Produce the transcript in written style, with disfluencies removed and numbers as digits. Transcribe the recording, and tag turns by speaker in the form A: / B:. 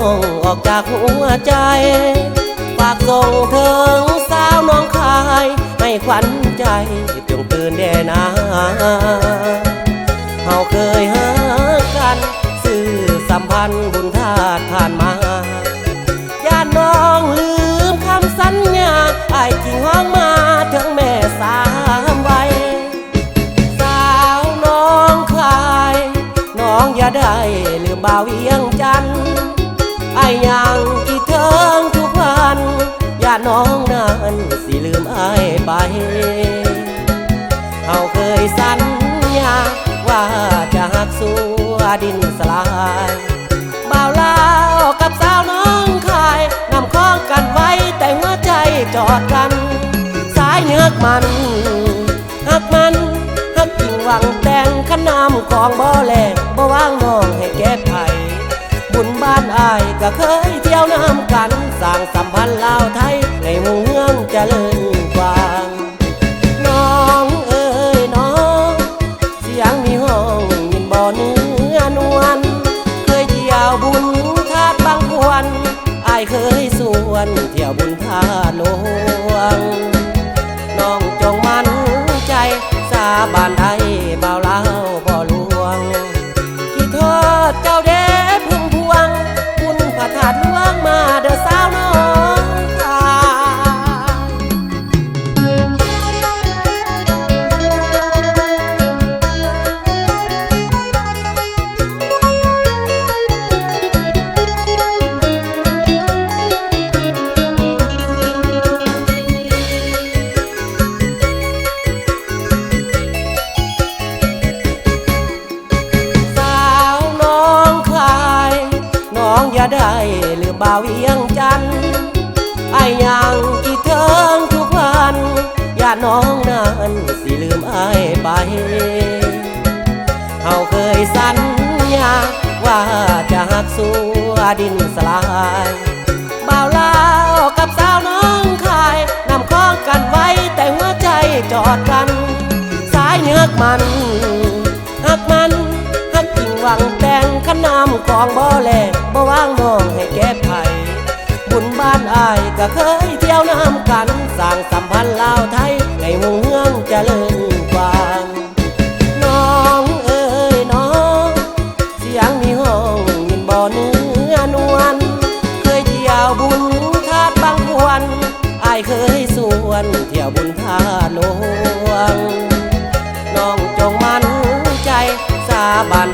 A: องออกจากหัวใจฝากส่งถึงสาวน้องคายให้ขวัญใจจงตื่นแด่นาเฮาเคยหากันสื่อสัมพันธ์บุญธาตุผ่านมาญาติน้องลืมคำสัญญาอ้ายจริงห้องมาถึงแม่สามใบสาวน้องคายน้องอย่าได้ลืมบ่าวเวียงจันทน์อ้ายยังคิดถึงทุกวันอย่าน้องนั้นสิลืมอ้ายไปเฮาเคยสัญญาว่าจะหักสู้ดินสลายบ่าวลาวกับสาวน้องคายนำข้องกันไว้แต่หัวใจจอดกันสายเนื้อมันหักมันหักจริงหวังแต่งขนำของบ่แลกบ่ว่างน้องให้แก้ไขบุญบ้านอ้ายก็เคยเที่ยวน้ำกันสร้างสัมพันธ์ลาวไทยให้เมืองเจริญกว้างน้องเอ้ยน้องเสียงมีห้องยินบ่เนื้อนวลเคยเที่ยวบุญธาตุบางพวนอ้ายเคยส่วนเที่ยวบุญธาตุหลวงน้องจงมั่นใจสาบานไทยบ่าวลาวบ่ลวงคิดทอดเจ้าเด้พุ่มพวงบุญพระธาตุหลวงมาเด้อสาวน้องคอย่าได้ลืมบ่าวเวียงจันทน์อ้ายยังคิดถึงทุกวันอย่าน้องนั้นสิลืมอ้ายไปเฮาเคยสัญญาว่าจะหักสู้ดินสลายบ่าวลาวกับสาวน้องคายนำข้องกันไว้แต่หัวใจจอดกันสายเนื้อมันหักมันหักจริงหวังแต่งขนำของบ่แลกบ่ว่างน้องให้แก้ไขบุญบ้านอ้ายก็เคยเที่ยวน้ำกันสร้างสัมพันธ์ลาวไทยให้เมืองเจริญกว้างน้องเอ้ยน้องเสียงมีห้องยินบ่เนื้อนวลเคยเที่ยวบุญธาตุบางพวนอ้ายเคยส่วนเที่ยวบุญธาตุหลวงน้องจงมั่นใจสาบาน